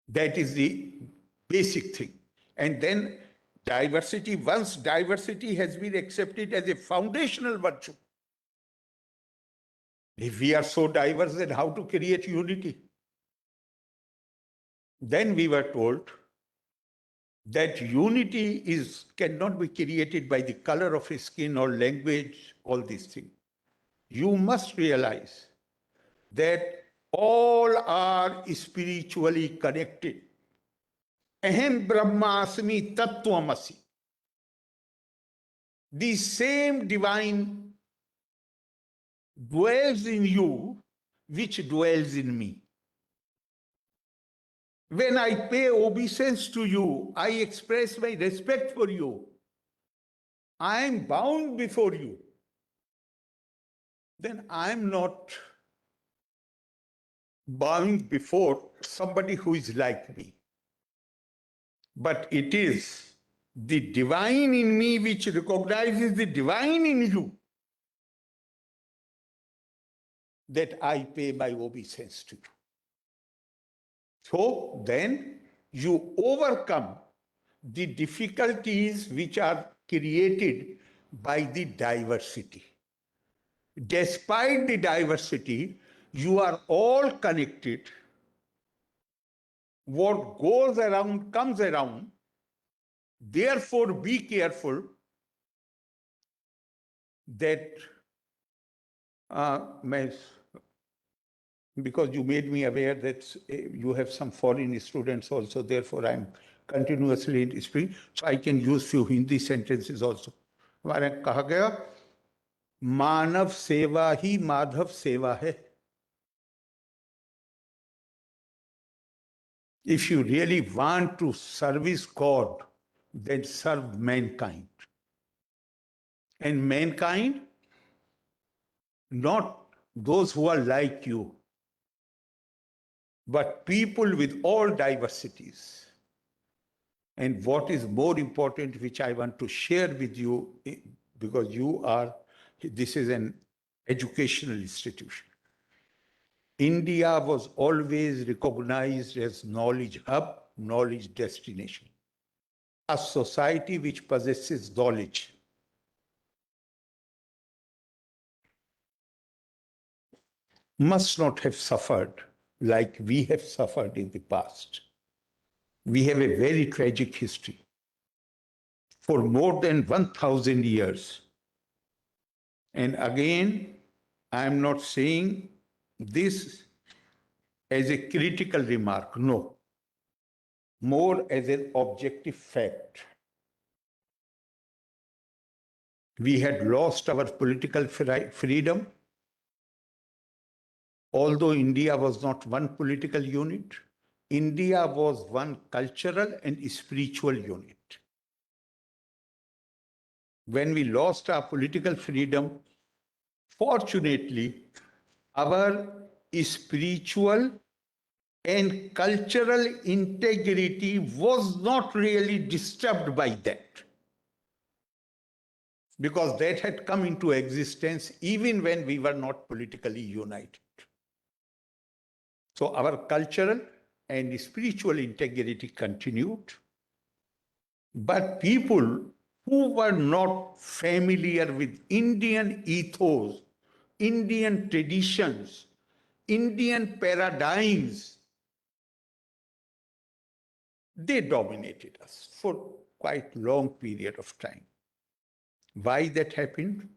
S8: That is the basic thing. And then diversity, once diversity has been accepted as a foundational virtue, if we are so diverse, then how to create unity? Then we were told that unity cannot be created by the color of his skin or language, all these things. You must realize that all are spiritually connected. Ahem Brahmasmi Tattvamasi. The same divine dwells in you, which dwells in me. When I pay obeisance to you, I express my respect for you. I am bound before you. Then I am not bowing before somebody who is like me. But it is the divine in me which recognizes the divine in you that I pay my obeisance to you. So then you overcome the difficulties which are created by the diversity. Despite the diversity, you are all connected. What goes around comes around. Therefore, be careful that because you made me aware that you have some foreign students also, therefore I'm continuously speaking, so I can use few Hindi sentences also. हमारे कहा गया मानव सेवा ही माधव सेवा है. If you really want to service God, then serve mankind. And mankind, not those who are like you, but people with all diversities. And what is more important, which I want to share with you, because this is an educational institution. India was always recognized as knowledge hub, knowledge destination. A society which possesses knowledge must not have suffered like we have suffered in the past. We have a very tragic history. For more than 1,000 years. And again, I am not saying this as a critical remark, no. More as an objective fact. We had lost our political freedom. Although India was not one political unit, India was one cultural and spiritual unit. When we lost our political freedom, fortunately, our spiritual and cultural integrity was not really disturbed by that. Because that had come into existence even when we were not politically united. So our cultural and spiritual integrity continued. But people who were not familiar with Indian ethos, Indian traditions, Indian paradigms, they dominated us for quite a long period of time. Why that happened?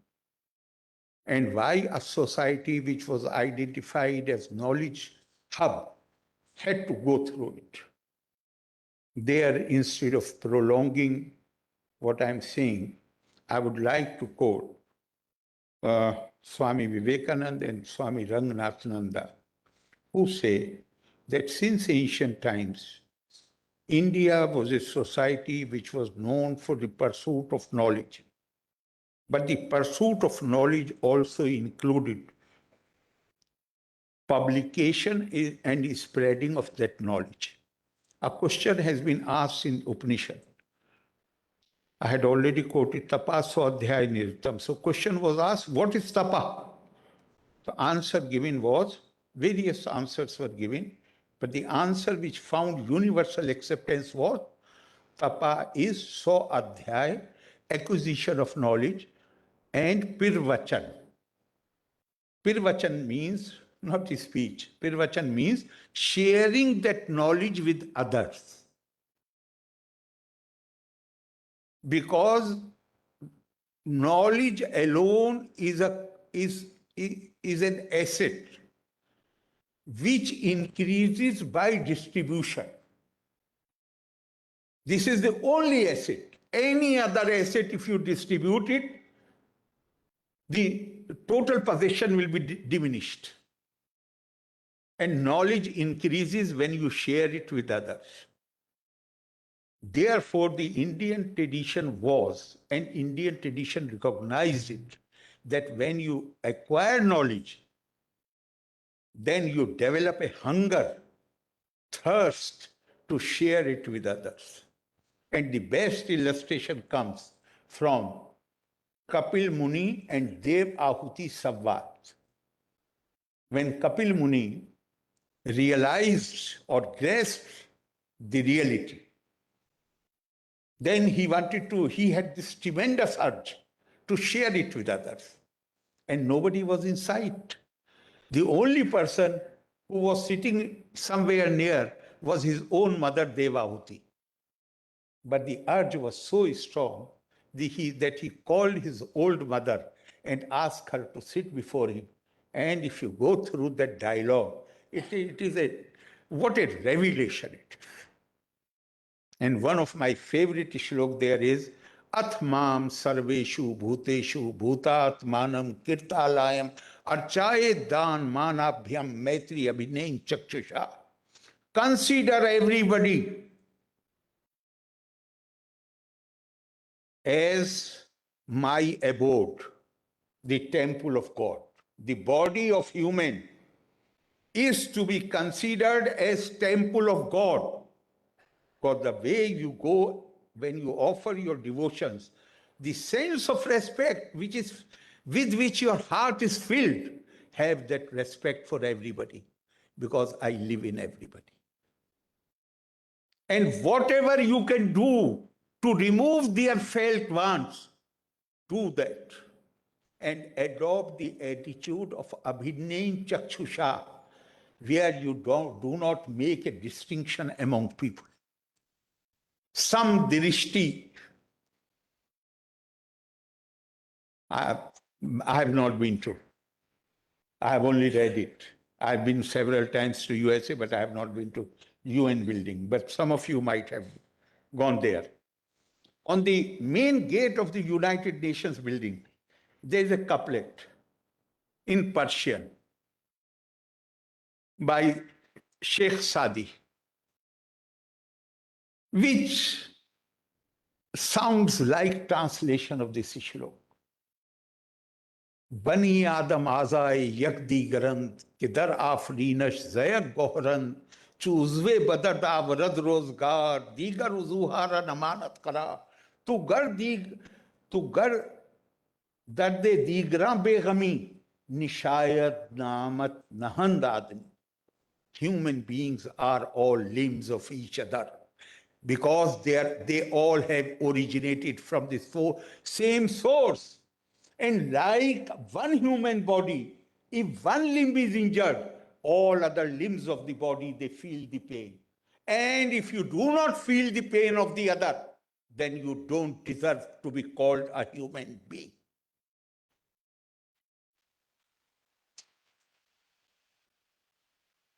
S8: And why a society which was identified as knowledge hub had to go through it? There, instead of prolonging what I'm saying, I would like to quote Swami Vivekananda and Swami Ranganathananda, who say that since ancient times, India was a society which was known for the pursuit of knowledge. But the pursuit of knowledge also included publication and spreading of that knowledge. A question has been asked in Upanishad. I had already quoted tapa swadhyaya nirtam. So question was asked, what is tapa? The answer given was, various answers were given, but the answer which found universal acceptance was, tapa is so adhyay, acquisition of knowledge, and pirvachan. Pirvachan means not speech. Pirvachan means sharing that knowledge with others. Because knowledge alone is an asset which increases by distribution. This is the only asset. Any other asset, if you distribute it, the total possession will be diminished. And knowledge increases when you share it with others. Therefore, the Indian tradition was, and Indian tradition recognized it, that when you acquire knowledge, then you develop a hunger, thirst to share it with others. And the best illustration comes from Kapil Muni and Dev Ahuti Samvad. When Kapil Muni realized or grasped the reality, then he had this tremendous urge to share it with others. And nobody was in sight. The only person who was sitting somewhere near was his own mother, Devahuti. But the urge was so strong that he called his old mother and asked her to sit before him. And if you go through that dialogue, it is what a revelation it is. And one of my favorite shlok there is, Atmam sarveshu bhuteshu bhutatmanam kirtalayam archaye dan manabhyam maitri abhinain chakshusha. Consider everybody as my abode, the temple of God. The body of human is to be considered as temple of God. Because the way you go when you offer your devotions, the sense of respect with which your heart is filled, have that respect for everybody, because I live in everybody. And whatever you can do to remove their felt wants, do that. And adopt the attitude of Abhinain Chakshusha, where you do not make a distinction among people. Some drishti, I have not been to. I have only read it. I've been several times to USA, but I have not been to UN building. But some of you might have gone there. On the main gate of the United Nations building, there is a couplet in Persian by Sheikh Sadi, which sounds like translation of this shlok. Bani Adam Azai Yakdi Garand Kidar Afrinash Zayak Gohran Chuzve Badar Avrad Rozgar Digar Uzuhara Namanat Kara Tu Gar Darde Digra Begami Nishayat Namat Nahand Admi. Human beings are all limbs of each other, because they all have originated from the same source. And like one human body, if one limb is injured, all other limbs of the body, they feel the pain. And if you do not feel the pain of the other, then you don't deserve to be called a human being.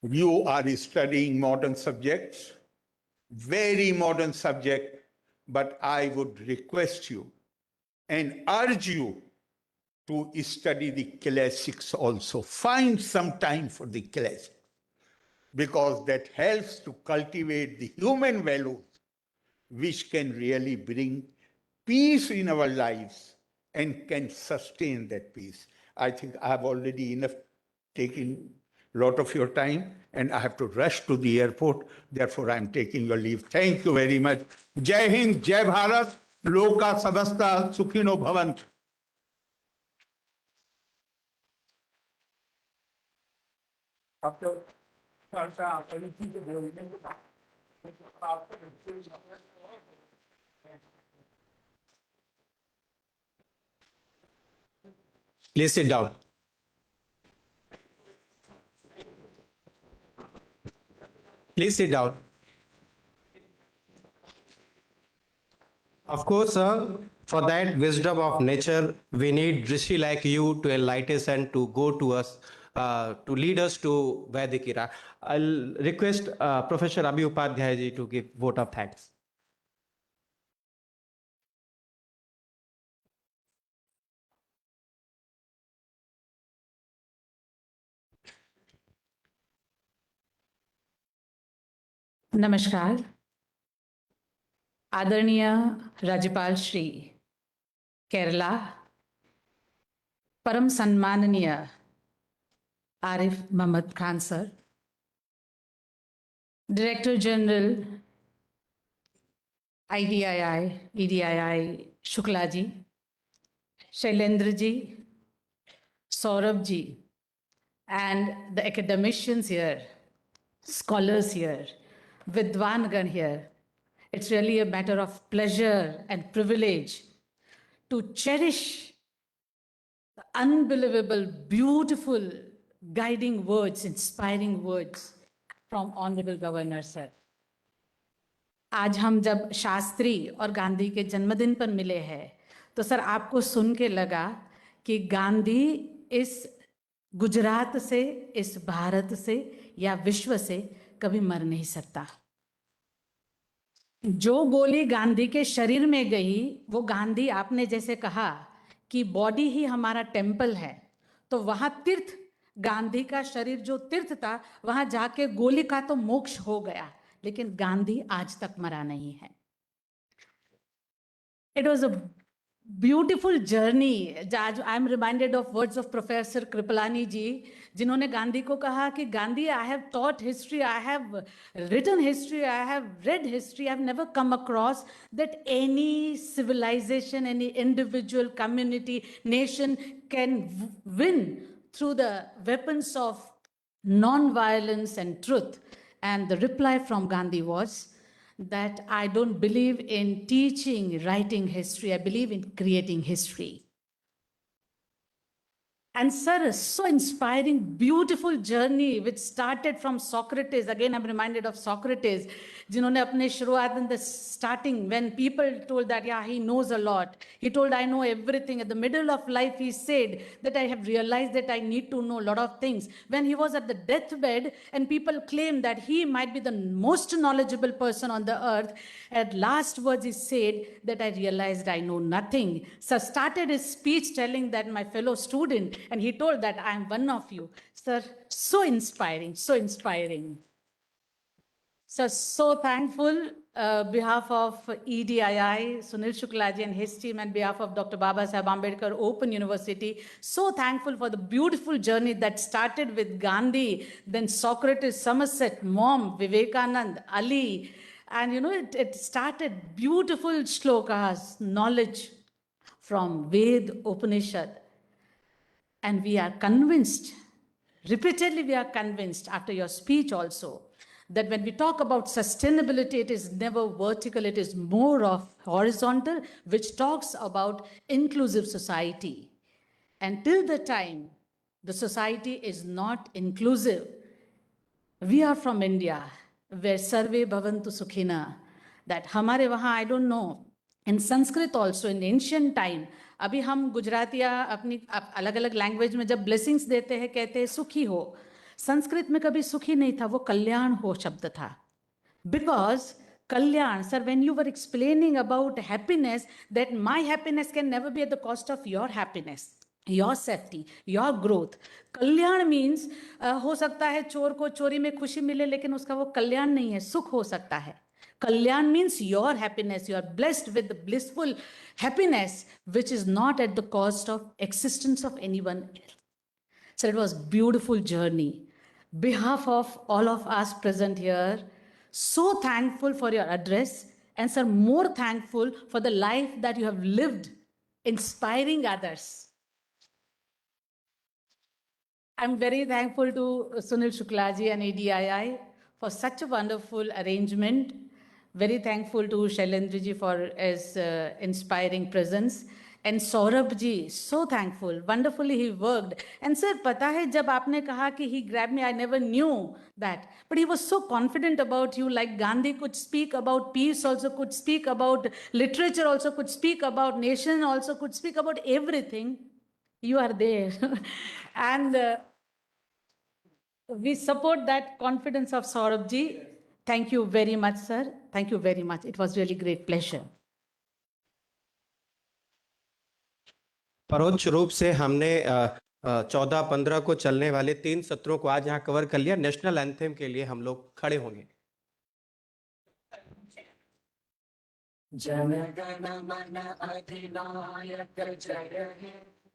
S8: You are studying modern subjects, very modern subject, but I would request you and urge you to study the classics also. Find some time for the classics. because that helps to cultivate the human values which can really bring peace in our lives and can sustain that peace. I think I have already enough taken a lot of your time and I have to rush to the airport. Therefore, I'm taking your leave. Thank you very much. Jai Hind, Jai Bharat, Loka Samasta, Sukhino Bhavantu.
S5: Please sit down. Please sit down. Of course, sir, for that wisdom of nature, we need Rishi like you to enlighten us and to go to us, to lead us to Vedic era. I'll request Professor Abhi Upadhyay ji to give vote of thanks.
S9: नमस्कार आदरणीय राज्यपाल श्री केरला परम सम्माननीय Arif Mohammad Khan sir director general EDII Shukla ji Shailendra ji Saurabh ji and the academicians here, scholars here, Vidwangan here. It's really a matter of pleasure and privilege to cherish the unbelievable, beautiful, guiding words, inspiring words from Honorable Governor Sir. आज हम जब शास्त्री और गांधी के जन्मदिन पर मिले हैं तो सर आपको सुन के लगा कि गांधी इस गुजरात से, इस भारत से या विश्व से कभी मर नहीं सकता। जो गोली गांधी के शरीर में गई वो गांधी, आपने जैसे कहा कि बॉडी ही हमारा टेम्पल है, तो वहां तीर्थ, गांधी का शरीर जो तीर्थ था वहां जाके गोली का तो मोक्ष हो गया, लेकिन गांधी आज तक मरा नहीं है। It was a beautiful journey. I am reminded of words of Professor Kripalani ji, जिन्होंने गांधी को कहा कि Gandhi, I have taught history, I have written history, I have read history, I have never come across that any civilization, any individual, community, nation can win through the weapons of non-violence and truth. And the reply from Gandhi was that I don't believe in teaching, writing history. I believe in creating history. And sir, so inspiring, beautiful journey which started from Socrates. Again, I'm reminded of Socrates, जिन्होंने अपने शुरुआत in the starting, when people told that, yeah, he knows a lot. He told, I know everything. At the middle of life, he said that I have realized that I need to know a lot of things. When he was at the deathbed and people claimed that he might be the most knowledgeable person on the earth, at last words he said that I realized I know nothing. So started his speech telling that my fellow student, and he told that I am one of you. Sir, so inspiring, so inspiring. So thankful behalf of EDII, Sunil Shuklaji and his team, and behalf of Dr. Baba Saheb Ambedkar Open University. So thankful for the beautiful journey that started with Gandhi, then Socrates, Somerset, Mom, Vivekanand, Ali. And you know, it started beautiful shlokas, knowledge from Ved, Upanishad. And we are convinced, repeatedly we are convinced after your speech also, that when we talk about sustainability, it is never vertical, it is more of horizontal, which talks about inclusive society. And till the time the society is not inclusive, we are from India, where Sarve Bhavantu Sukhina, that Hamare Vaha, I don't know, in Sanskrit also, in ancient time, अभी हम गुजरातिया अपनी अलग अलग language में जब blessings देते हैं कहते हैं सुखी हो, संस्कृत में कभी सुखी नहीं था, वो कल्याण हो शब्द था. Because Kalyan, sir, when you were explaining about happiness, that my happiness can never be eight the cost of your happiness. Your safety, your growth. Kalyan means हो सकता है चोर को चोरी में खुशी मिले, लेकिन उसका वो कल्याण नहीं है, सुख हो सकता है। Kalyan means your happiness, you are blessed with blissful happiness which is not at the cost of existence of anyone else. So it was beautiful journey. Behalf of all of us present here, so thankful for your address, and sir, more thankful for the life that you have lived, inspiring others. I'm very thankful to Sunil Shuklaji and EDII for such a wonderful arrangement. Very thankful to Shailendra ji for his inspiring presence. And Saurabh ji, so thankful. Wonderfully he worked. And sir, pata hai, jab aapne kaha ki he grabbed me, I never knew that. But he was so confident about you, like Gandhi could speak about peace, also could speak about literature, also could speak about nation, also could speak about everything. You are there. And we support that confidence of Saurabh ji. Thank you very much, sir. Thank you very much. It was really great pleasure.
S5: परोक्ष रूप से हमने 14-15 को चलने वाले 3 सत्रों को आज यहाँ कवर कर लिया। नेशनल एंथेम के लिए हम लोग खड़े होंगे।
S10: जन गण मन अधिनायक जय हे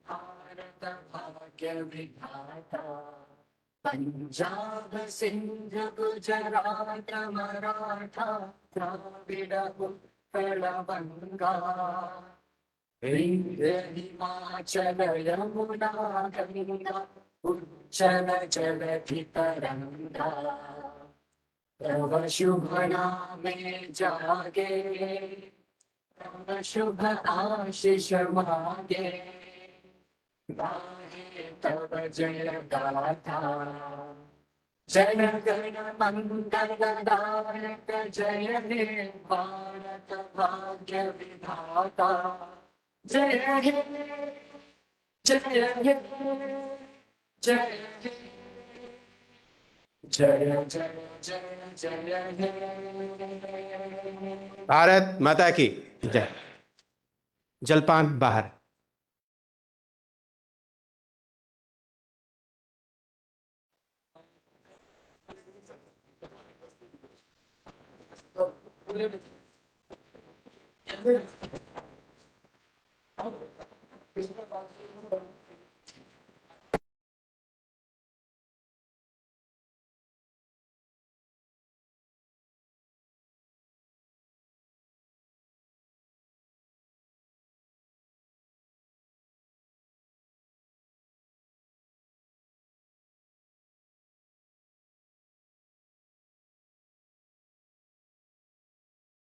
S10: भारत भाग्य विधाता, पंजाब सिंध गुजरात मराठा द्राविड़ उत्कल बंगा, विंध्य हिमाचल यमुना गंगा उज्जल जलधि तरंगा, तव शुभ नामे जागे, तव शुभ आशीष मांगे, गाहे तव जय गाथा। जन गण मंगलदायक जय हे भारत भाग्य विधाता, जय हे जय हे जय हे जय जय जय जय हे।
S5: भारत माता की जय। जलपान बाहर।
S10: Thank you.